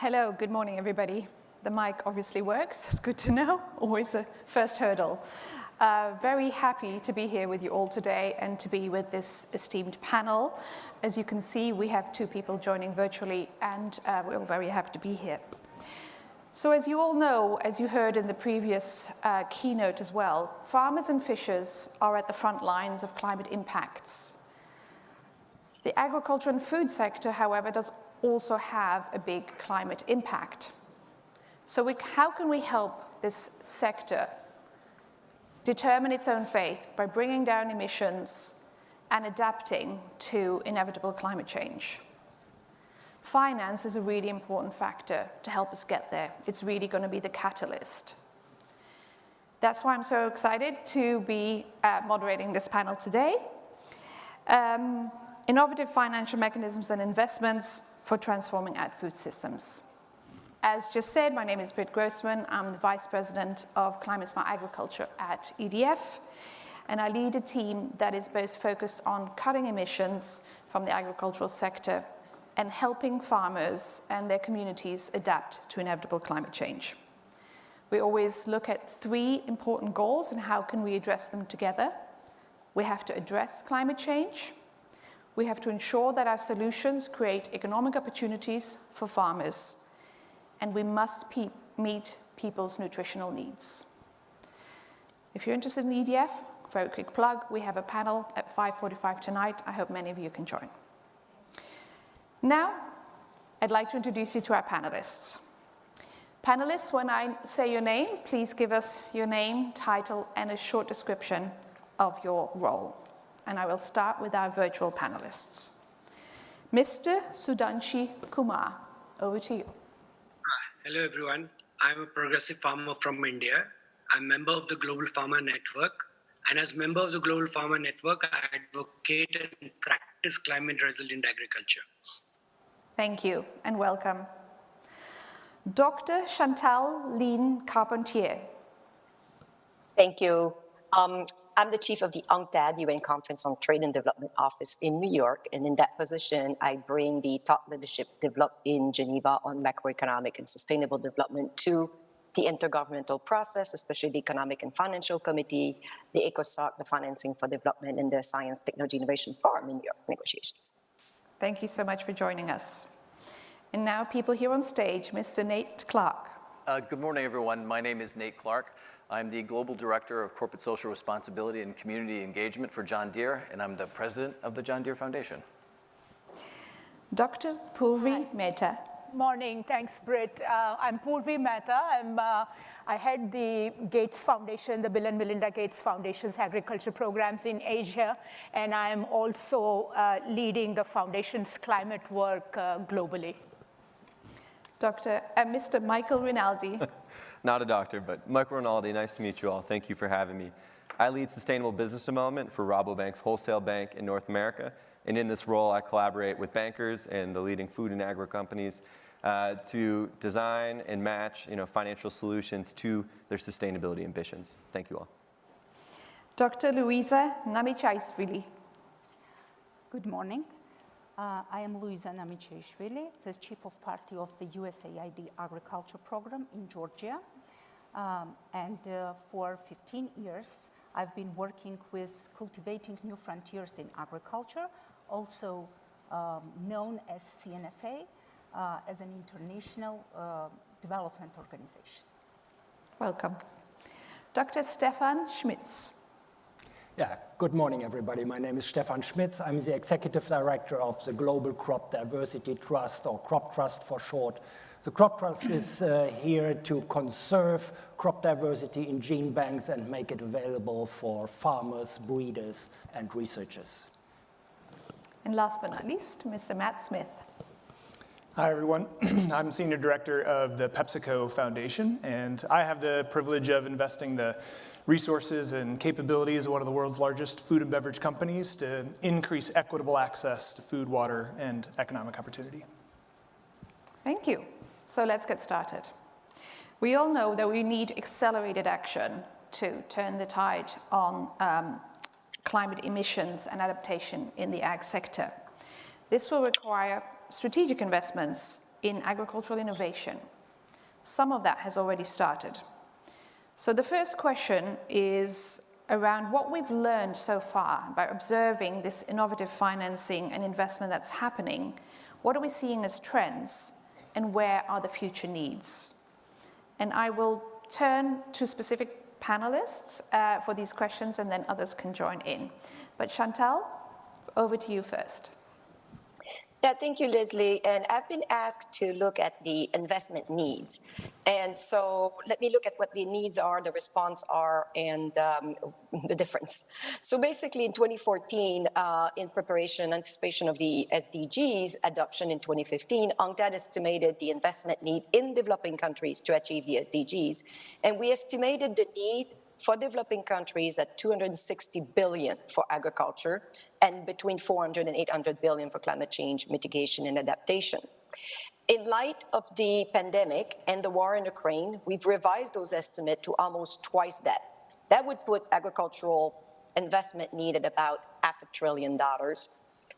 Hello, good morning, everybody. The mic obviously works, it's good to know, always a first hurdle. Very happy to be here with you all today and to be with this esteemed panel. As you can see, we have two people joining virtually, and we're all very happy to be here. So as you all know, as you heard in the previous keynote as well, farmers and fishers are at the front lines of climate impacts. The agriculture and food sector, however, does also have a big climate impact. So how can we help this sector determine its own fate by bringing down emissions and adapting to inevitable climate change? Finance is a really important factor to help us get there. It's really going to be the catalyst. That's why I'm so excited to be moderating this panel today. Innovative financial mechanisms and investments for transforming ag food systems. As just said, my name is Britt Grossman. I'm the Vice President of Climate Smart Agriculture at EDF, and I lead a team that is both focused on cutting emissions from the agricultural sector and helping farmers and their communities adapt to inevitable climate change. We always look at three important goals and how can we address them together. We have to address climate change. We have to ensure that our solutions create economic opportunities for farmers, and we must meet people's nutritional needs. If you're interested in EDF, very quick plug, we have a panel at 5:45 tonight. I hope many of you can join. Now, I'd like to introduce you to our panelists. Panelists, when I say your name, please give us your name, title, and a short description of your role. And I will start with our virtual panelists. Mr. Sudhanshi Kumar, over to you. Hello, everyone. I'm a progressive farmer from India. I'm a member of the Global Farmer Network. And as member of the Global Farmer Network, I advocate and practice climate-resilient agriculture. Thank you, and welcome. Dr. Chantal Lynn Carpentier. Thank you. I'm the chief of the UNCTAD, UN Conference on Trade and Development Office in New York, and in that position, I bring the thought leadership developed in Geneva on macroeconomic and sustainable development to the intergovernmental process, especially the Economic and Financial Committee, the ECOSOC, the Financing for Development, and the Science, Technology, Innovation Forum in New York negotiations. Thank you so much for joining us. And now people here on stage, Mr. Nate Clark. Good morning, everyone. My name is Nate Clark. I'm the Global Director of Corporate Social Responsibility and Community Engagement for John Deere, and I'm the President of the John Deere Foundation. Dr. Purvi Mehta. Morning, thanks, Britt. I'm Purvi Mehta. I head the Gates Foundation, the Bill and Melinda Gates Foundation's agriculture programs in Asia, and I'm also leading the foundation's climate work globally. Mr. Michael Rinaldi. Not a doctor, but Michael Rinaldi, nice to meet you all. Thank you for having me. I lead sustainable business development for Rabobank's wholesale bank in North America. And in this role, I collaborate with bankers and the leading food and agri companies to design and match financial solutions to their sustainability ambitions. Thank you all. Dr. Luisa Namichaishvili. Good morning. I am Luisa Namichaishvili, the Chief of Party of the USAID Agriculture Program in Georgia. And for 15 years, I've been working with Cultivating New Frontiers in Agriculture, also known as CNFA, as an international development organization. Welcome. Dr. Stefan Schmitz. Yeah, good morning, everybody. My name is Stefan Schmitz. I'm the Executive Director of the Global Crop Diversity Trust, or Crop Trust for short. The Crop Trust is here to conserve crop diversity in gene banks and make it available for farmers, breeders, and researchers. And last but not least, Mr. Matt Smith. Hi, everyone. I'm Senior Director of the PepsiCo Foundation, and I have the privilege of investing the resources and capabilities of one of the world's largest food and beverage companies to increase equitable access to food, water, and economic opportunity. Thank you. So let's get started. We all know that we need accelerated action to turn the tide on climate emissions and adaptation in the ag sector. This will require strategic investments in agricultural innovation. Some of that has already started. So the first question is around what we've learned so far by observing this innovative financing and investment that's happening. What are we seeing as trends, and where are the future needs? And I will turn to specific panelists for these questions, and then others can join in. But Chantal, over to you first. Yeah, thank you, Leslie. And I've been asked to look at the investment needs. And so let me look at what the needs are, the response are, and the difference. So basically in 2014, in preparation, anticipation of the SDGs adoption in 2015, UNCTAD estimated the investment need in developing countries to achieve the SDGs. And we estimated the need for developing countries at 260 billion for agriculture, and between 400 and 800 billion for climate change mitigation and adaptation. In light of the pandemic and the war in Ukraine, we've revised those estimates to almost twice that. That would put agricultural investment need at about $500 billion.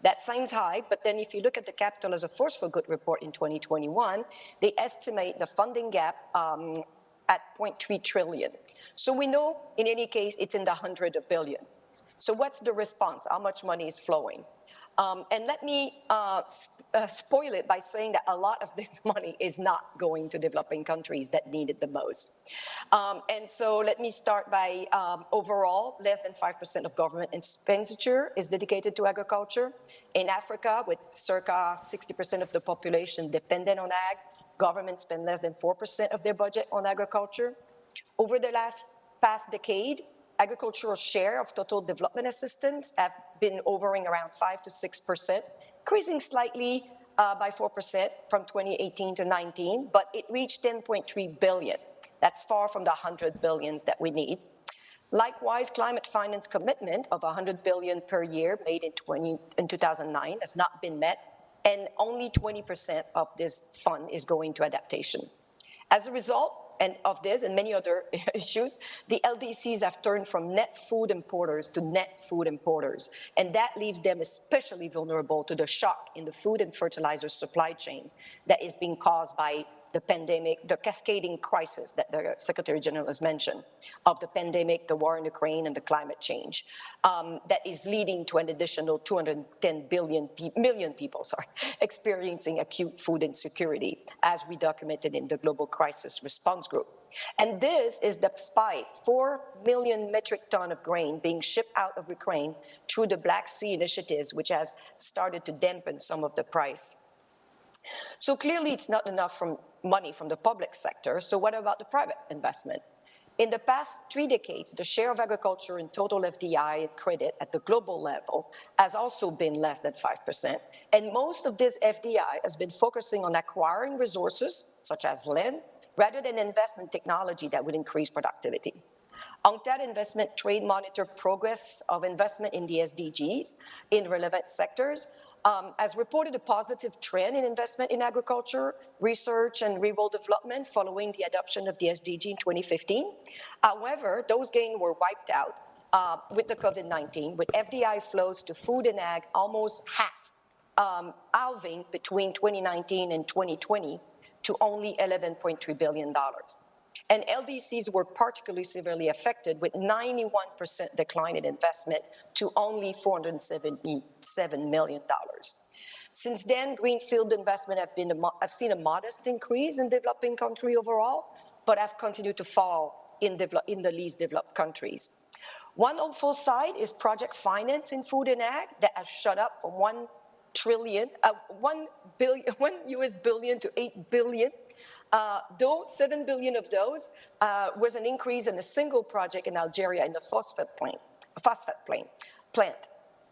That seems high, but then if you look at the Capital as a Force for Good report in 2021, they estimate the funding gap at 0.3 trillion. So we know, in any case, it's in the hundreds of billion. So what's the response? How much money is flowing? And let me spoil it by saying that a lot of this money is not going to developing countries that need it the most. And so let me start by overall, less than 5% of government expenditure is dedicated to agriculture. In Africa, with circa 60% of the population dependent on ag, governments spend less than 4% of their budget on agriculture. Over the past decade, agricultural share of total development assistance have been hovering around 5 to 6%, increasing slightly by 4% from 2018 to 19, but it reached 10.3 billion. That's far from the 100 billions that we need. Likewise, climate finance commitment of 100 billion per year made in 2009 has not been met, and only 20% of this fund is going to adaptation. As a result, and of this and many other issues, the LDCs have turned from net food importers to net food importers. And that leaves them especially vulnerable to the shock in the food and fertilizer supply chain that is being caused by the pandemic, the cascading crisis that the Secretary General has mentioned, of the pandemic, the war in Ukraine, and the climate change, that is leading to an additional 210 million people experiencing acute food insecurity, as we documented in the Global Crisis Response Group. And this is despite 4 million metric tons of grain being shipped out of Ukraine through the Black Sea initiatives, which has started to dampen some of the price. So clearly it's not enough money from the public sector, so what about the private investment? In the past 3 decades, the share of agriculture in total FDI credit at the global level has also been less than 5%. And most of this FDI has been focusing on acquiring resources, such as land, rather than investment technology that would increase productivity. UNCTAD Investment Trade Monitor progress of investment in the SDGs in relevant sectors has reported a positive trend in investment in agriculture, research, and rural development following the adoption of the SDG in 2015. However, those gains were wiped out with the COVID-19, with FDI flows to food and ag almost half, halving between 2019 and 2020 to only $11.3 billion. And LDCs were particularly severely affected, with 91% decline in investment to only $477 million. Since then, greenfield investment have seen a modest increase in developing countries overall, but have continued to fall in the least developed countries. One hopeful side is project finance in food and ag that has shot up from $1 billion to $8 billion. Though 7 billion of those was an increase in a single project in Algeria in the phosphate plant.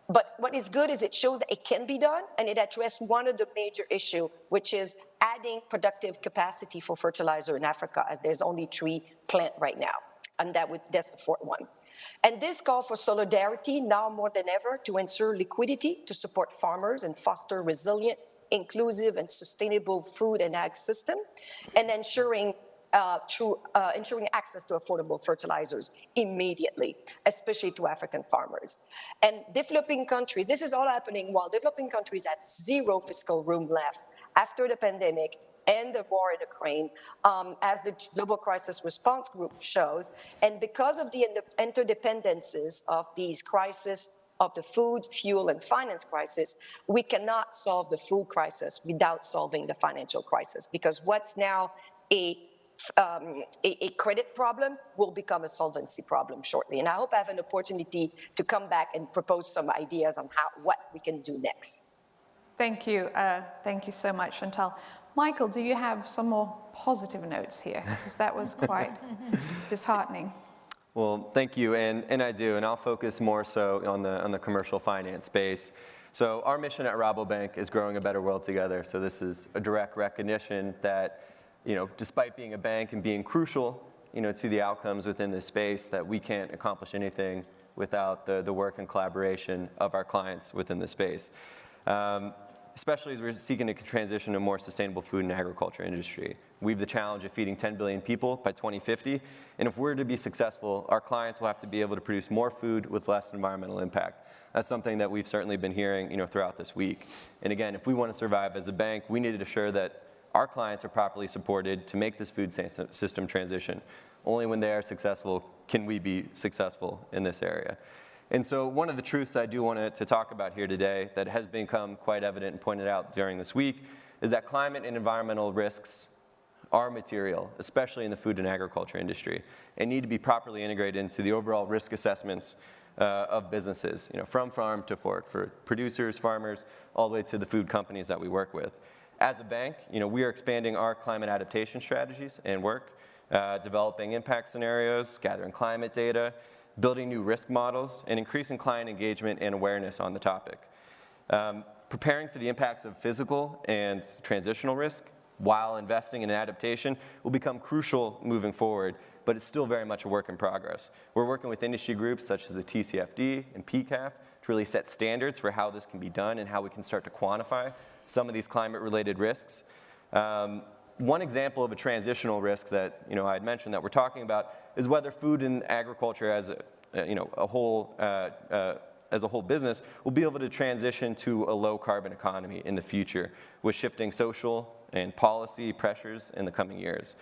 But what is good is it shows that it can be done, and it addressed one of the major issues, which is adding productive capacity for fertilizer in Africa, as there's only 3 plants right now, and that's the 4th one. And this call for solidarity now more than ever to ensure liquidity to support farmers and foster resilient, inclusive, and sustainable food and ag system, and ensuring access to affordable fertilizers immediately, especially to African farmers. And developing countries, this is all happening while developing countries have 0 fiscal room left after the pandemic and the war in Ukraine, as the Global Crisis Response Group shows. And because of the interdependencies of these crises, of the food, fuel, and finance crisis, we cannot solve the food crisis without solving the financial crisis, because what's now a credit problem will become a solvency problem shortly. And I hope I have an opportunity to come back and propose some ideas on what we can do next. Thank you so much, Chantal. Michael, do you have some more positive notes here? Because that was quite disheartening. Well, thank you, and I do, and I'll focus more so on the commercial finance space. So our mission at Rabobank is growing a better world together. So this is a direct recognition that, despite being a bank and being crucial, to the outcomes within this space, that we can't accomplish anything without the work and collaboration of our clients within the space. Especially as we're seeking to transition to a more sustainable food and agriculture industry. We have the challenge of feeding 10 billion people by 2050, and if we're to be successful, our clients will have to be able to produce more food with less environmental impact. That's something that we've certainly been hearing, throughout this week. And again, if we want to survive as a bank, we need to ensure that our clients are properly supported to make this food system transition. Only when they are successful can we be successful in this area. And so one of the truths I do want to talk about here today that has become quite evident and pointed out during this week is that climate and environmental risks are material, especially in the food and agriculture industry, and need to be properly integrated into the overall risk assessments of businesses, from farm to fork, for producers, farmers, all the way to the food companies that we work with. As a bank, we are expanding our climate adaptation strategies and work, developing impact scenarios, gathering climate data, building new risk models, and increasing client engagement and awareness on the topic. Preparing for the impacts of physical and transitional risk while investing in adaptation will become crucial moving forward, but it's still very much a work in progress. We're working with industry groups such as the TCFD and PCAF to really set standards for how this can be done and how we can start to quantify some of these climate-related risks. One example of a transitional risk that I had mentioned that we're talking about is whether food and agriculture as a whole business will be able to transition to a low carbon economy in the future with shifting social and policy pressures in the coming years.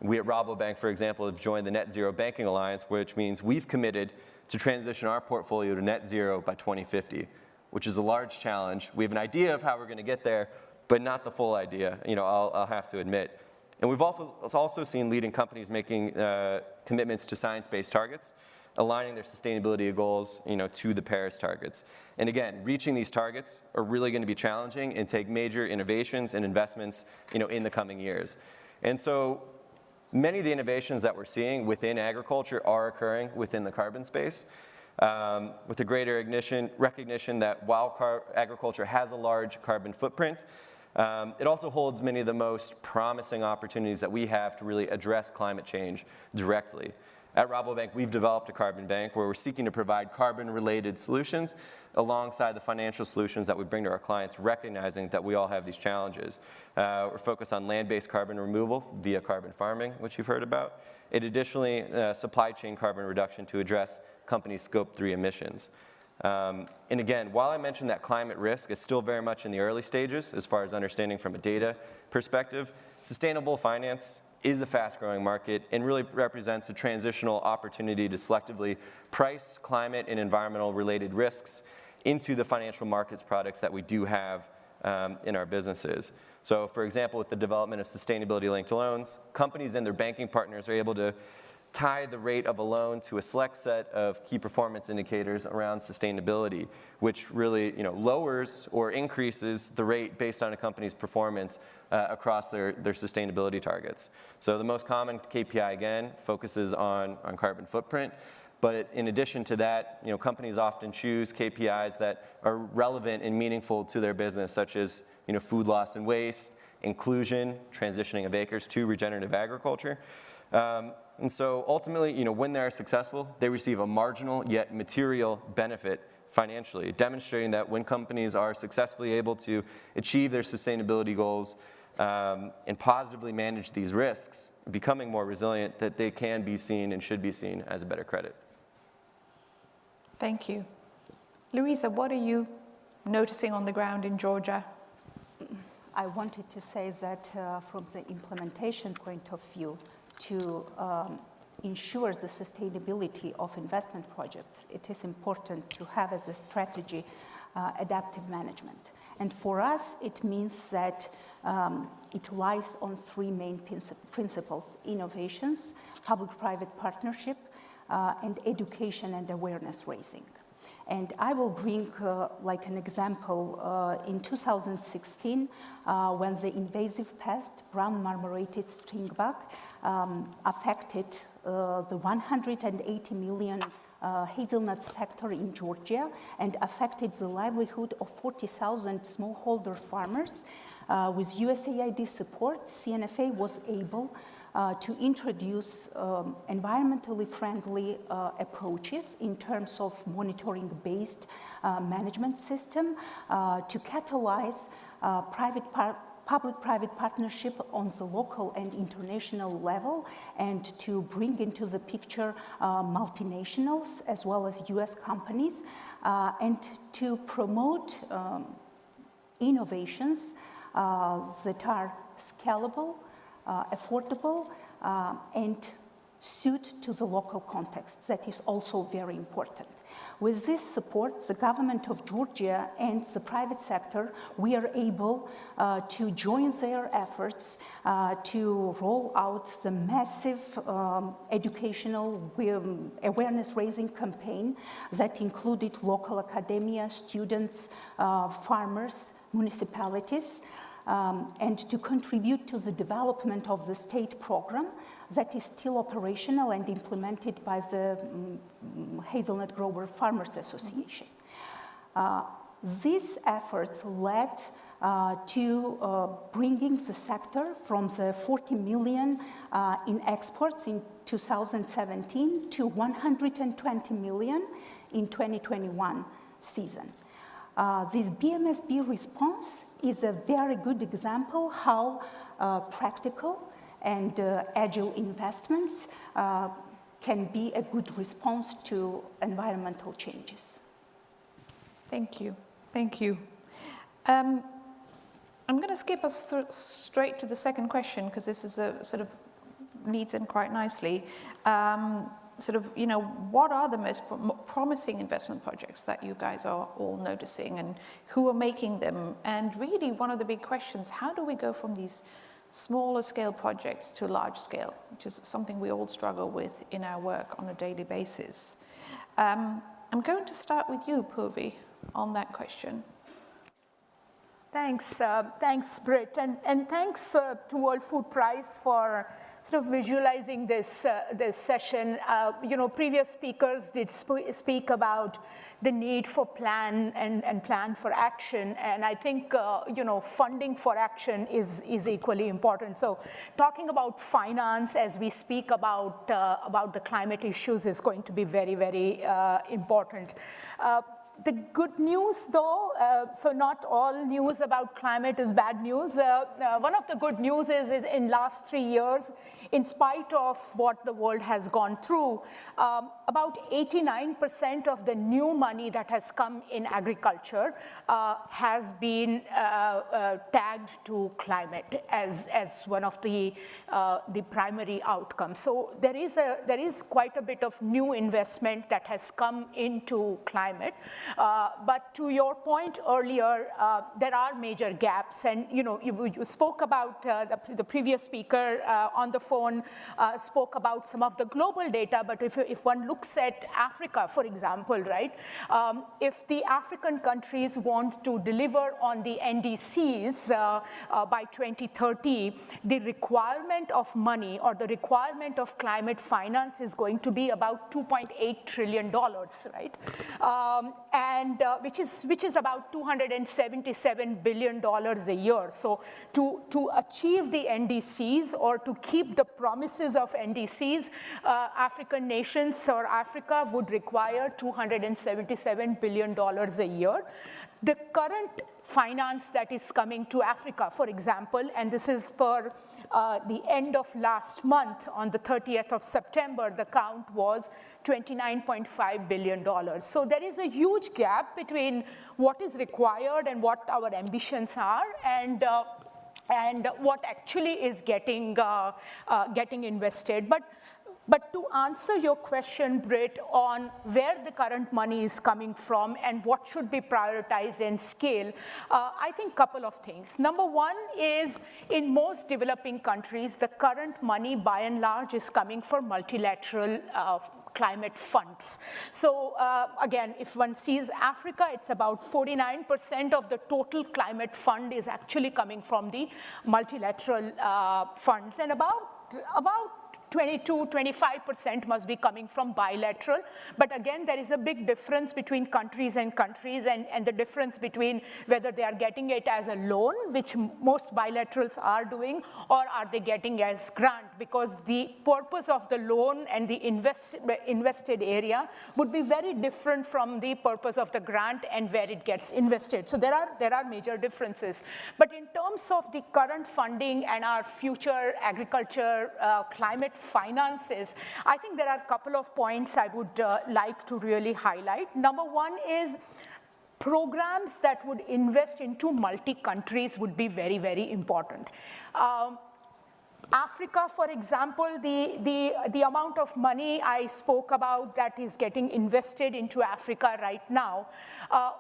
We at Rabobank, for example, have joined the Net Zero Banking Alliance, which means we've committed to transition our portfolio to net zero by 2050, which is a large challenge. We have an idea of how we're going to get there, but not the full idea, I'll have to admit. And we've also seen leading companies making commitments to science-based targets, aligning their sustainability goals, to the Paris targets. And again, reaching these targets are really going to be challenging and take major innovations and investments, in the coming years. And so many of the innovations that we're seeing within agriculture are occurring within the carbon space, with a greater recognition that while agriculture has a large carbon footprint, it also holds many of the most promising opportunities that we have to really address climate change directly. At Rabobank, we've developed a carbon bank where we're seeking to provide carbon-related solutions alongside the financial solutions that we bring to our clients, recognizing that we all have these challenges. We're focused on land-based carbon removal via carbon farming, which you've heard about, and additionally, supply chain carbon reduction to address companies' Scope 3 emissions. And again, while I mentioned that climate risk is still very much in the early stages as far as understanding from a data perspective, sustainable finance is a fast-growing market and really represents a transitional opportunity to selectively price climate and environmental-related risks into the financial markets products that we do have in our businesses. So for example, with the development of sustainability-linked loans, companies and their banking partners are able to tie the rate of a loan to a select set of key performance indicators around sustainability, which really lowers or increases the rate based on a company's performance across their sustainability targets. So the most common KPI, again, focuses on carbon footprint. But in addition to that, companies often choose KPIs that are relevant and meaningful to their business, such as food loss and waste, inclusion, transitioning of acres to regenerative agriculture. And so ultimately, when they're successful, they receive a marginal yet material benefit financially, demonstrating that when companies are successfully able to achieve their sustainability goals and positively manage these risks, becoming more resilient, that they can be seen and should be seen as a better credit. Thank you. Louisa, what are you noticing on the ground in Georgia? I wanted to say that from the implementation point of view, to ensure the sustainability of investment projects, it is important to have as a strategy adaptive management. And for us, it means that it lies on three main principles: innovations, public-private partnership, and education and awareness raising. And I will bring like an example. In 2016, when the invasive pest, brown marmorated stringbug, affected the 180 million hazelnut sector in Georgia and affected the livelihood of 40,000 smallholder farmers, with USAID support, CNFA was able to introduce environmentally friendly approaches in terms of monitoring-based management system to catalyze public-private partnership on the local and international level, and to bring into the picture multinationals as well as US companies, and to promote innovations that are scalable, affordable, and suit to the local context. That is also very important. With this support, the government of Georgia and the private sector, we are able to join their efforts to roll out the massive educational awareness-raising campaign that included local academia, students, farmers, municipalities, and to contribute to the development of the state program that is still operational and implemented by the Hazelnut Grower Farmers Association. These efforts led to bringing the sector from the 40 million in exports in 2017 to 120 million in 2021 season. This BMSB response is a very good example how practical and agile investments can be a good response to environmental changes. Thank you. Thank you. I'm going to skip us straight to the second question, because this is a sort of leads in quite nicely. What are the most promising investment projects that you guys are all noticing, and who are making them? And really, one of the big questions, how do we go from these smaller scale projects to large scale, which is something we all struggle with in our work on a daily basis? I'm going to start with you, Purvi, on that question. Thanks, Britt, and thanks to World Food Prize for sort of visualizing this session. Previous speakers did speak about the need for plan and plan for action, and I think funding for action is equally important. So, talking about finance as we speak about the climate issues is going to be very, very important. The good news, though, so not all news about climate is bad news. One of the good news is in last 3 years, in spite of what the world has gone through, about 89% of the new money that has come in agriculture has been tagged to climate as one of the primary outcomes. So there is quite a bit of new investment that has come into climate. But to your point earlier, there are major gaps, and you spoke about the previous speaker on the phone spoke about some of the global data. But if one looks at Africa, for example, right, if the African countries want to deliver on the NDCs by 2030, the requirement of money or the requirement of climate finance is going to be about $2.8 trillion, right? And which is about $277 billion a year. So to achieve the NDCs or to keep the promises of NDCs, African nations or Africa would require $277 billion a year. The current finance that is coming to Africa, for example, and this is per the end of last month, on the 30th of September, the count was $29.5 billion. So there is a huge gap between what is required and what our ambitions are. And and what actually is getting invested. But to answer your question, Britt, on where the current money is coming from and what should be prioritized and scale, I think a couple of things. Number one is, in most developing countries, the current money by and large is coming from multilateral climate funds. So again, if one sees Africa, it's about 49% of the total climate fund is actually coming from the multilateral funds, and about 22-25% must be coming from bilateral. But again, there is a big difference between countries and countries, and the difference between whether they are getting it as a loan, which most bilaterals are doing, or are they getting as grant, because the purpose of the loan and the invested area would be very different from the purpose of the grant and where it gets invested. So there are major differences. But in terms of the current funding and our future agriculture climate finances, I think there are a couple of points I would like to really highlight. Number one is programs that would invest into multi-countries would be very, very important. Africa, for example, the amount of money I spoke about that is getting invested into Africa right now,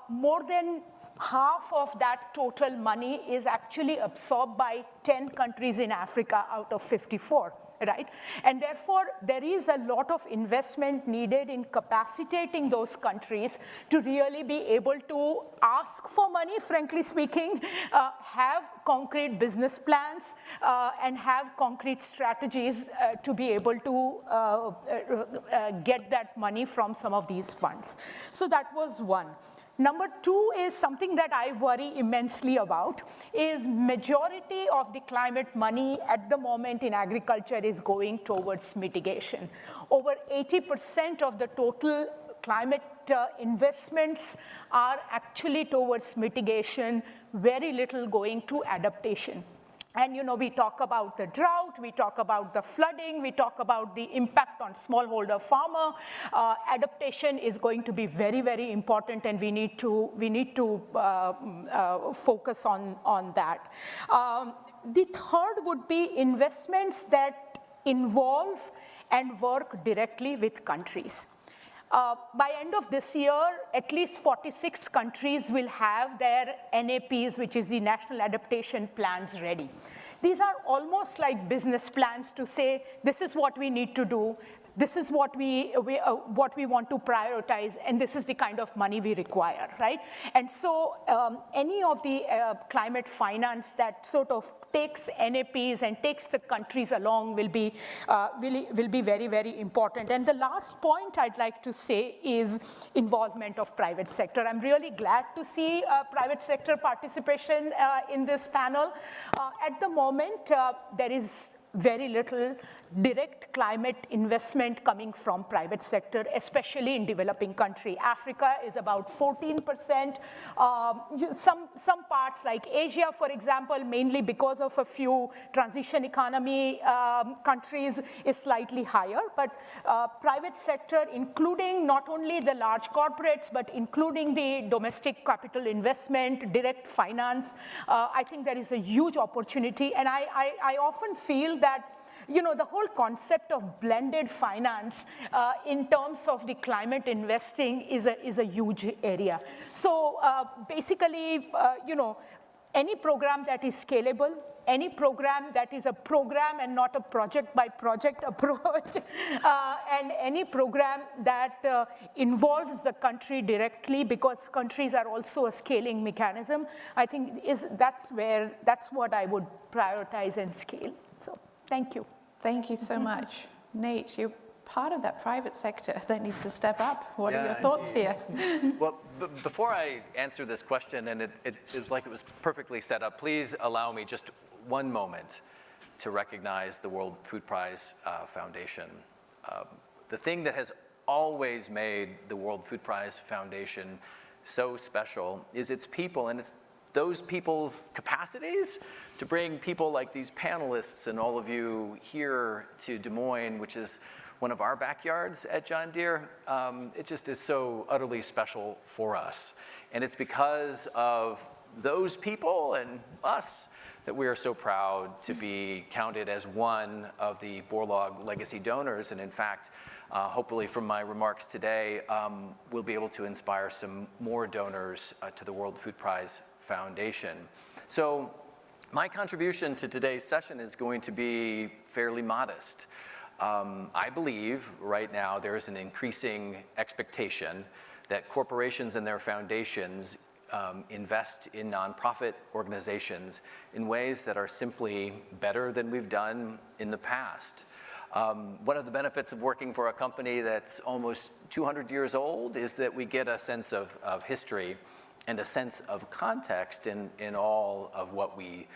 more than half of that total money is actually absorbed by 10 countries in Africa out of 54. Right? And therefore, there is a lot of investment needed in capacitating those countries to really be able to ask for money, frankly speaking, have concrete business plans, and have concrete strategies to be able to get that money from some of these funds. So that was one. Number two is something that I worry immensely about, is majority of the climate money at the moment in agriculture is going towards mitigation. Over 80% of the total climate investments are actually towards mitigation, very little going to adaptation. And we talk about the drought, we talk about the flooding, we talk about the impact on smallholder farmer. Adaptation is going to be very, very important, and we need to focus on that. The third would be investments that involve and work directly with countries. By end of this year, at least 46 countries will have their NAPs, which is the National Adaptation Plans, ready. These are almost like business plans to say, this is what we need to do, this is what we want to prioritize, and this is the kind of money we require, right? And so any of the climate finance that sort of takes NAPs and takes the countries along will be very, very important. And the last point I'd like to say is involvement of private sector. I'm really glad to see private sector participation in this panel. At the moment, there is very little direct climate investment coming from private sector, especially in developing country. Africa is about 14%. Some parts like Asia, for example, mainly because of a few transition economy countries, is slightly higher. But private sector, including not only the large corporates, but including the domestic capital investment, direct finance, I think there is a huge opportunity. And I often feel that the whole concept of blended finance in terms of the climate investing is a huge area. So basically, any program that is scalable, any program that is a program and not a project by project approach, and any program that involves the country directly, because countries are also a scaling mechanism, I think that's what I would prioritize and scale. So thank you. Thank you so much. Nate, you're part of that private sector that needs to step up. What are your thoughts here? Well, before I answer this question, and it was like it was perfectly set up, please allow me just one moment to recognize the World Food Prize Foundation. The thing that has always made the World Food Prize Foundation so special is its people, and it's those people's capacities to bring people like these panelists and all of you here to Des Moines, which is one of our backyards at John Deere. It just is so utterly special for us. And it's because of those people and us that we are so proud to be counted as one of the Borlaug legacy donors. And in fact, hopefully from my remarks today, we'll be able to inspire some more donors to the World Food Prize Foundation. So my contribution to today's session is going to be fairly modest. I believe right now there is an increasing expectation that corporations and their foundations invest in nonprofit organizations in ways that are simply better than we've done in the past. One of the benefits of working for a company that's almost 200 years old is that we get a sense of history and a sense of context in all of what we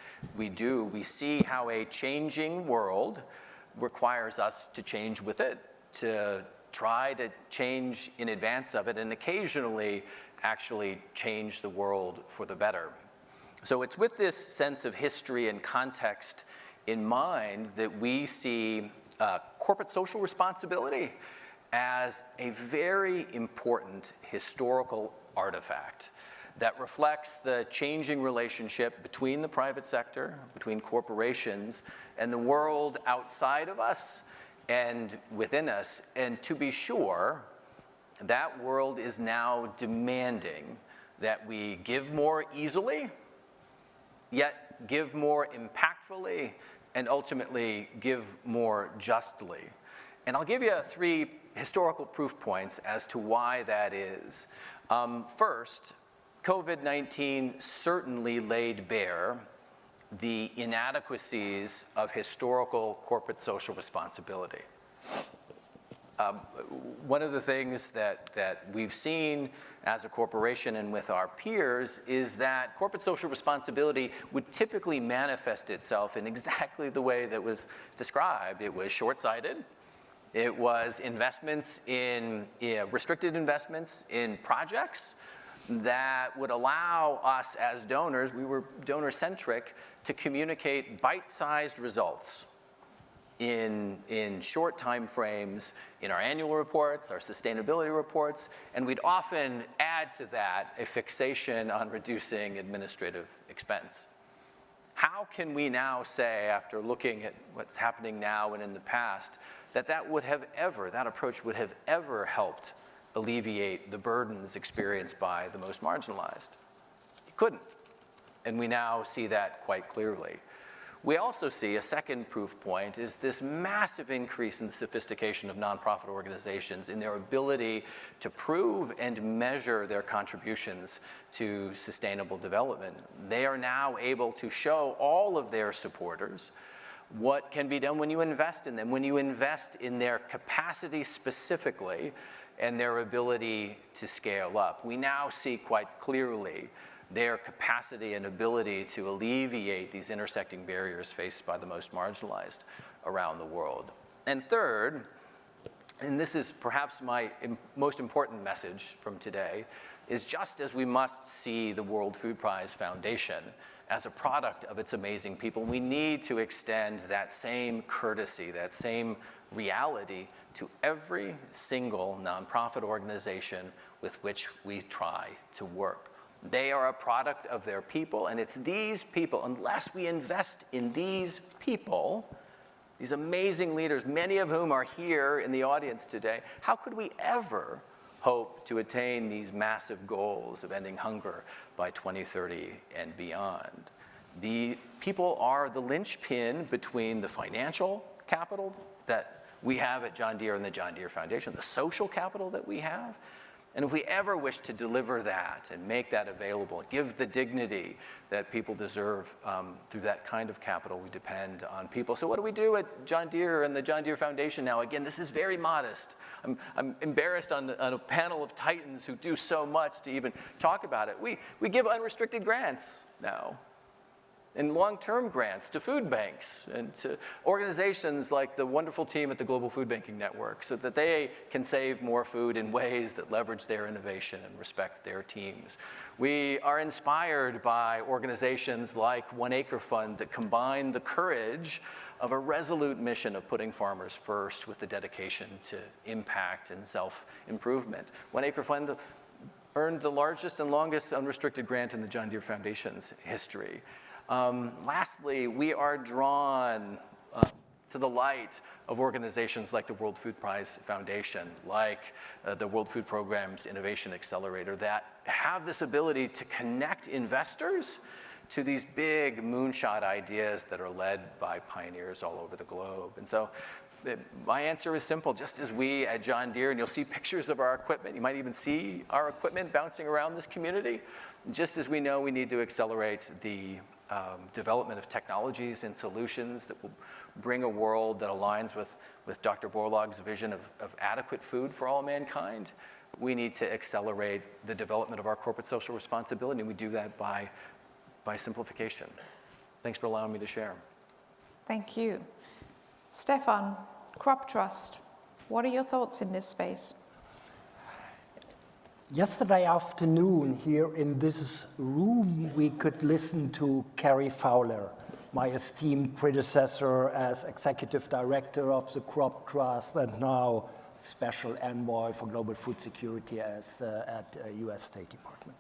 do. We see how a changing world requires us to change with it, to try to change in advance of it, and occasionally actually change the world for the better. So it's with this sense of history and context in mind that we see corporate social responsibility as a very important historical artifact that reflects the changing relationship between the private sector, between corporations, and the world outside of us and within us. And to be sure, that world is now demanding that we give more easily, yet give more impactfully, and ultimately give more justly. And I'll give you 3 historical proof points as to why that is. First, COVID-19 certainly laid bare the inadequacies of historical corporate social responsibility. One of the things that we've seen as a corporation and with our peers is that corporate social responsibility would typically manifest itself in exactly the way that was described. It was short-sighted. It was investments in restricted investments in projects that would allow us as donors, we were donor-centric, to communicate bite-sized results in short time frames in our annual reports, our sustainability reports, and we'd often add to that a fixation on reducing administrative expense. How can we now say, after looking at what's happening now and in the past, that that approach would have ever helped alleviate the burdens experienced by the most marginalized? It couldn't, and we now see that quite clearly. We also see a second proof point is this massive increase in the sophistication of nonprofit organizations in their ability to prove and measure their contributions to sustainable development. They are now able to show all of their supporters what can be done when you invest in them, when you invest in their capacity specifically and their ability to scale up. We now see quite clearly their capacity and ability to alleviate these intersecting barriers faced by the most marginalized around the world. And third, and this is perhaps my most important message from today, is just as we must see the World Food Prize Foundation as a product of its amazing people, we need to extend that same courtesy, that same reality to every single nonprofit organization with which we try to work. They are a product of their people, and it's these people, unless we invest in these people, these amazing leaders, many of whom are here in the audience today, how could we ever hope to attain these massive goals of ending hunger by 2030 and beyond? The people are the linchpin between the financial capital that we have at John Deere and the John Deere Foundation, the social capital that we have. And if we ever wish to deliver that and make that available, give the dignity that people deserve through that kind of capital, we depend on people. So what do we do at John Deere and the John Deere Foundation now? Again, this is very modest. I'm embarrassed on a panel of titans who do so much to even talk about it. We give unrestricted grants now, and long-term grants to food banks and to organizations like the wonderful team at the Global Food Banking Network so that they can save more food in ways that leverage their innovation and respect their teams. We are inspired by organizations like One Acre Fund that combine the courage of a resolute mission of putting farmers first with the dedication to impact and self-improvement. One Acre Fund earned the largest and longest unrestricted grant in the John Deere Foundation's history. Lastly, we are drawn to the light of organizations like the World Food Prize Foundation, like the World Food Program's Innovation Accelerator, that have this ability to connect investors to these big moonshot ideas that are led by pioneers all over the globe. And so my answer is simple. Just as we at John Deere, and you'll see pictures of our equipment, you might even see our equipment bouncing around this community, just as we know we need to accelerate the development of technologies and solutions that will bring a world that aligns with Dr. Borlaug's vision of adequate food for all mankind, we need to accelerate the development of our corporate social responsibility, and we do that by simplification. Thanks for allowing me to share. Thank you. Stefan, Crop Trust, what are your thoughts in this space? Yesterday afternoon, here in this room, we could listen to Carrie Fowler, my esteemed predecessor as Executive Director of the Crop Trust and now Special Envoy for Global Food Security at US State Department.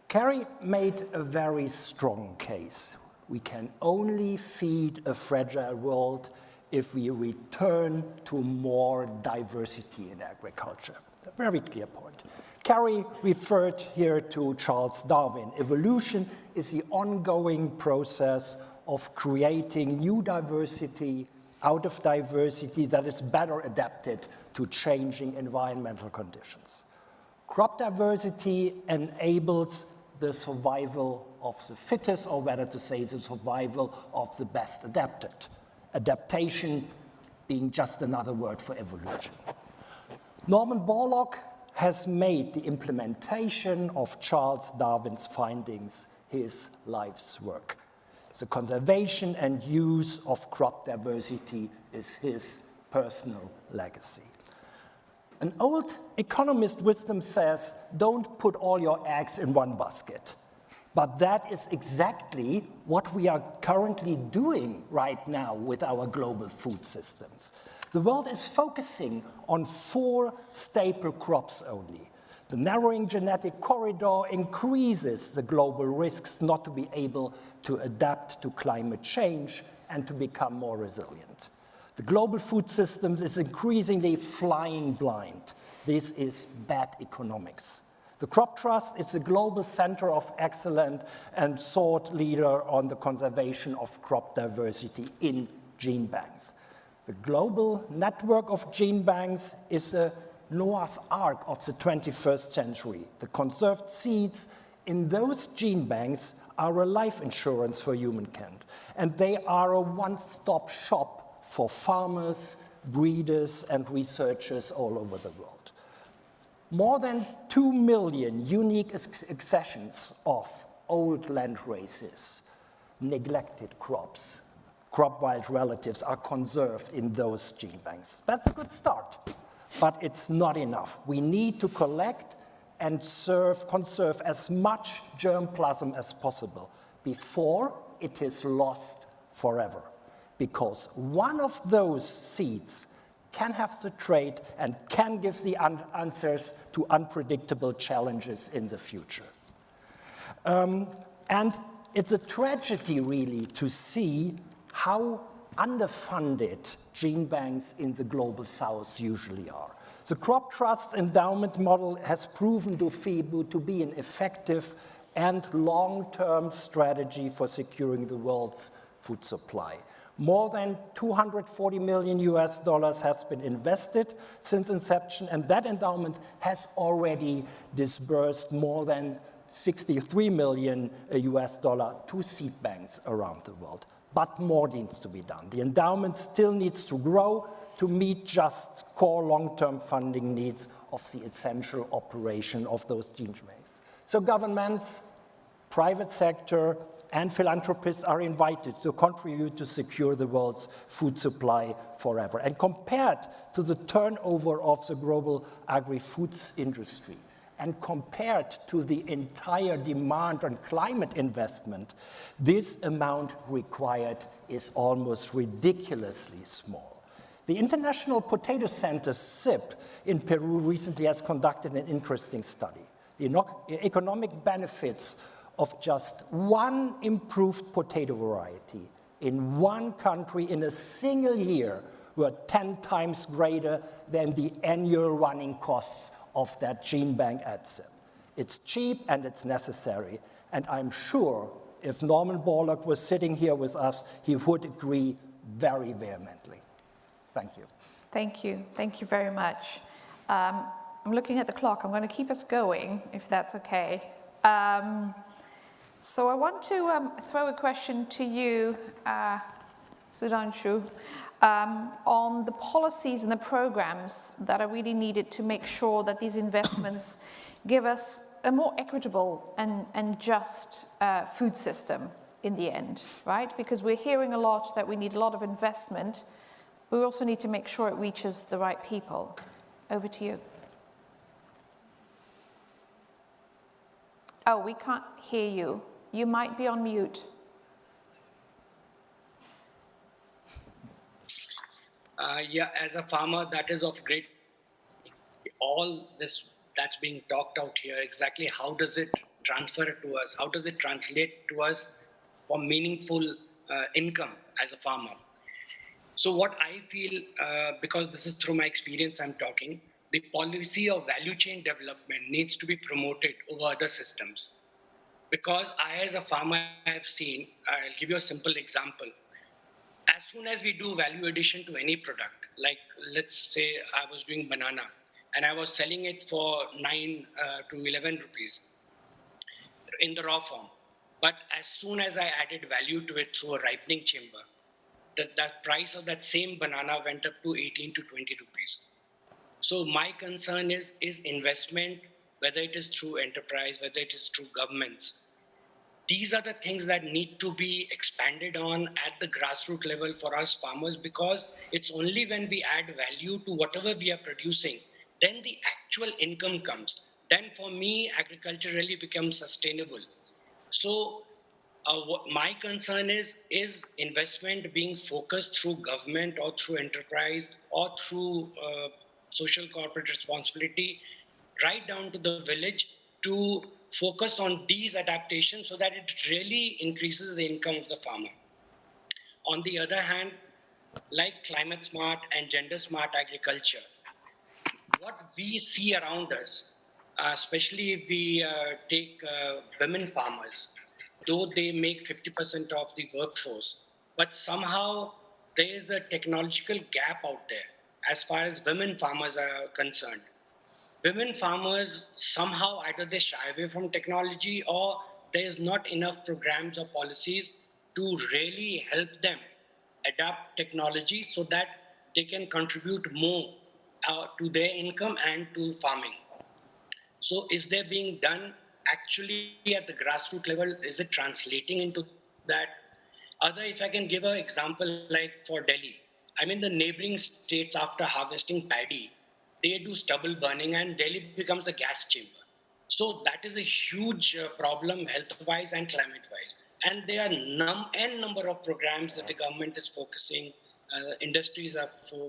Carrie made a very strong case. We can only feed a fragile world if we return to more diversity in agriculture. A very clear point. Carrie referred here to Charles Darwin. Evolution is the ongoing process of creating new diversity out of diversity that is better adapted to changing environmental conditions. Crop diversity enables the survival of the fittest, or better to say, the survival of the best adapted. Adaptation being just another word for evolution. Norman Borlaug has made the implementation of Charles Darwin's findings his life's work. The conservation and use of crop diversity is his personal legacy. An old economist wisdom says, don't put all your eggs in one basket. But that is exactly what we are currently doing right now with our global food systems. The world is focusing on 4 staple crops only. The narrowing genetic corridor increases the global risks not to be able to adapt to climate change and to become more resilient. The global food systems is increasingly flying blind. This is bad economics. The Crop Trust is the global center of excellence and thought leader on the conservation of crop diversity in gene banks. The global network of gene banks is a Noah's Ark of the 21st century. The conserved seeds in those gene banks are a life insurance for humankind, and they are a one-stop shop for farmers, breeders, and researchers all over the world. More than 2 million unique accessions of old land races, neglected crops, crop wild relatives are conserved in those gene banks. That's a good start, but it's not enough. We need to collect and conserve as much germplasm as possible before it is lost forever. Because one of those seeds can have the trait and can give the answers to unpredictable challenges in the future. And it's a tragedy, really, to see how underfunded gene banks in the global south usually are. The Crop Trust endowment model has proven to be an effective and long-term strategy for securing the world's food supply. More than $240 million has been invested since inception, and that endowment has already disbursed more than $63 million to seed banks around the world. But more needs to be done. The endowment still needs to grow to meet just core long-term funding needs of the essential operation of those gene banks. So governments, private sector, and philanthropists are invited to contribute to secure the world's food supply forever. And compared to the turnover of the global agri-foods industry, and compared to the entire demand on climate investment, this amount required is almost ridiculously small. The International Potato Center, CIP, in Peru recently has conducted an interesting study. The economic benefits of just one improved potato variety in one country in a single year were 10 times greater than the annual running costs of that gene bank adset. It's cheap and it's necessary. And I'm sure if Norman Borlaug was sitting here with us, he would agree very vehemently. Thank you. Thank you. Thank you very much. I'm looking at the clock. I'm going to keep us going, if that's okay. So I want to throw a question to you, Sudhanshu, on the policies and the programs that are really needed to make sure that these investments give us a more equitable and just food system in the end, right? Because we're hearing a lot that we need a lot of investment, but we also need to make sure it reaches the right people. Over to you. Oh, we can't hear you. You might be on mute. Yeah, as a farmer, that is of great. All this that's being talked out here, exactly how does it transfer to us? How does it translate to us for meaningful income as a farmer? So what I feel, because this is through my experience I'm talking, the policy of value chain development needs to be promoted over other systems. Because I, as a farmer, have seen, I'll give you a simple example. As soon as we do value addition to any product, like let's say I was doing banana and I was selling it for 9 to 11 rupees in the raw form. But as soon as I added value to it through a ripening chamber, the price of that same banana went up to 18 to 20 rupees. So my concern is investment, whether it is through enterprise, whether it is through governments. These are the things that need to be expanded on at the grassroots level for us farmers, because it's only when we add value to whatever we are producing, then the actual income comes. Then for me, agriculture really becomes sustainable. So my concern is investment being focused through government or through enterprise or through social corporate responsibility, right down to the village, to focus on these adaptations so that it really increases the income of the farmer. On the other hand, like climate smart and gender smart agriculture, what we see around us, especially if we take women farmers, though they make 50% of the workforce, but somehow there is a technological gap out there as far as women farmers are concerned. Women farmers, somehow either they shy away from technology or there is not enough programs or policies to really help them adapt technology so that they can contribute more to their income and to farming. So is there being done actually at the grassroots level? Is it translating into that? If I can give an example, like for Delhi, I mean the neighboring states, after harvesting paddy, they do stubble burning and Delhi becomes a gas chamber. So that is a huge problem health-wise and climate-wise. And there are n number of programs that the government is focusing, industries are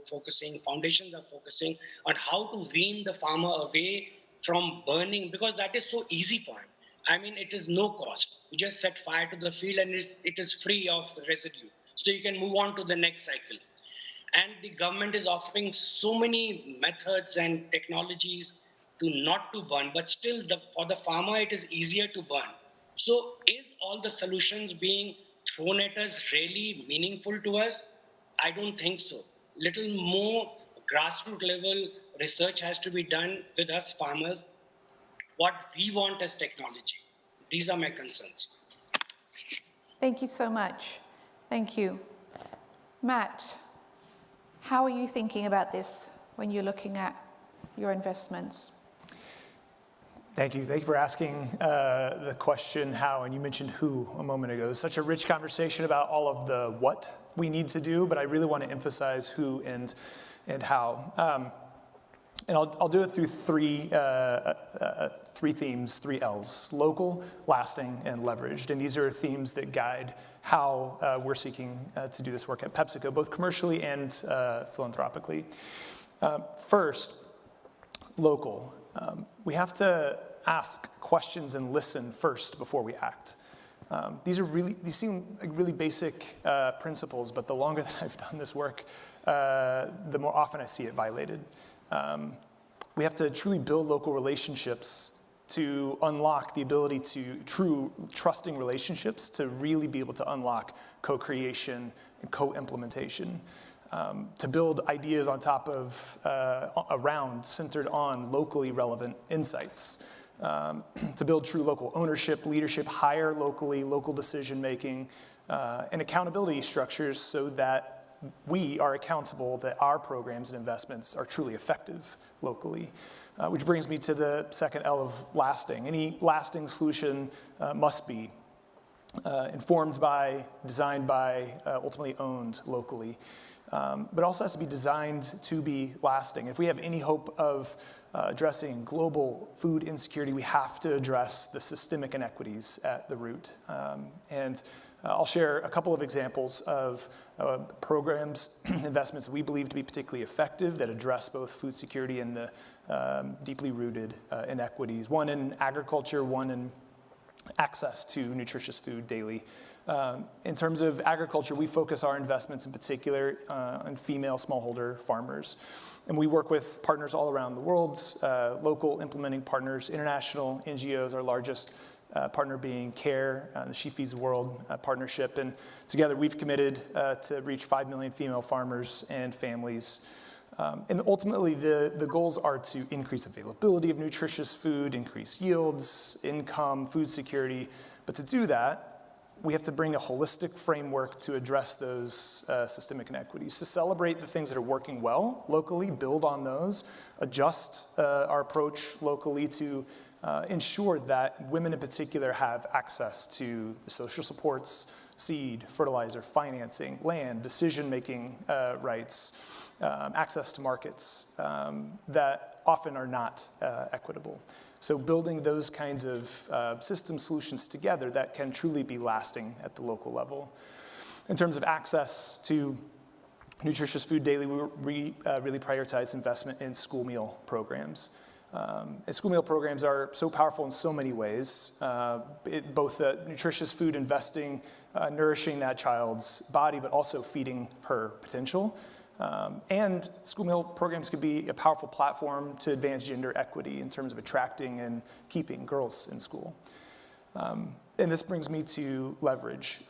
focusing, foundations are focusing on how to wean the farmer away from burning, because that is so easy for him. I mean, it is no cost. You just set fire to the field and it is free of residue. So you can move on to the next cycle. And the government is offering so many methods and technologies to not to burn, but still for the farmer, it is easier to burn. So is all the solutions being thrown at us really meaningful to us? I don't think so. Little more grassroots level research has to be done with us farmers, what we want as technology. These are my concerns. Thank you so much. Thank you. Matt, how are you thinking about this when you're looking at your investments? Thank you. Thank you for asking the question how, and you mentioned who a moment ago. It's such a rich conversation about all of the what we need to do, but I really want to emphasize who and how. And I'll do it through three themes, 3 L's: local, lasting, and leveraged. And these are themes that guide how we're seeking to do this work at PepsiCo, both commercially and philanthropically. First, local. We have to ask questions and listen first before we act. These seem like really basic principles, but the longer that I've done this work, the more often I see it violated. We have to truly build local relationships to unlock the ability to true trusting relationships to really be able to unlock co-creation and co-implementation. To build ideas on top of, centered on locally relevant insights. To build true local ownership, leadership, hire locally, local decision-making, and accountability structures so that we are accountable that our programs and investments are truly effective locally. Which brings me to the second L of lasting. Any lasting solution must be informed by, designed by, ultimately owned locally. But also has to be designed to be lasting. If we have any hope of addressing global food insecurity, we have to address the systemic inequities at the root. And I'll share a couple of examples of programs, investments we believe to be particularly effective that address both food security and the deeply rooted inequities. One in agriculture, one in access to nutritious food daily. In terms of agriculture, we focus our investments in particular on female smallholder farmers. And we work with partners all around the world, local implementing partners, international NGOs, our largest partner being CARE, the She Feeds the World partnership. And together we've committed to reach 5 million female farmers and families. And ultimately, the goals are to increase availability of nutritious food, increase yields, income, food security. But to do that, we have to bring a holistic framework to address those systemic inequities, to celebrate the things that are working well locally, build on those, adjust our approach locally to ensure that women in particular have access to the social supports, seed, fertilizer, financing, land, decision-making rights, access to markets that often are not equitable. So building those kinds of system solutions together that can truly be lasting at the local level. In terms of access to nutritious food daily, we really prioritize investment in school meal programs. And school meal programs are so powerful in so many ways, both nutritious food investing, nourishing that child's body, but also feeding her potential. And school meal programs could be a powerful platform to advance gender equity in terms of attracting and keeping girls in school. And this brings me to leverage.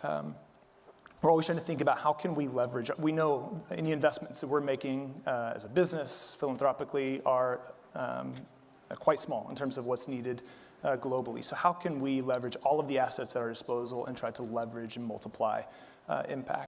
We're always trying to think about how can we leverage. We know any investments that we're making as a business, philanthropically, are quite small in terms of what's needed globally. So how can we leverage all of the assets at our disposal and try to leverage and multiply impact?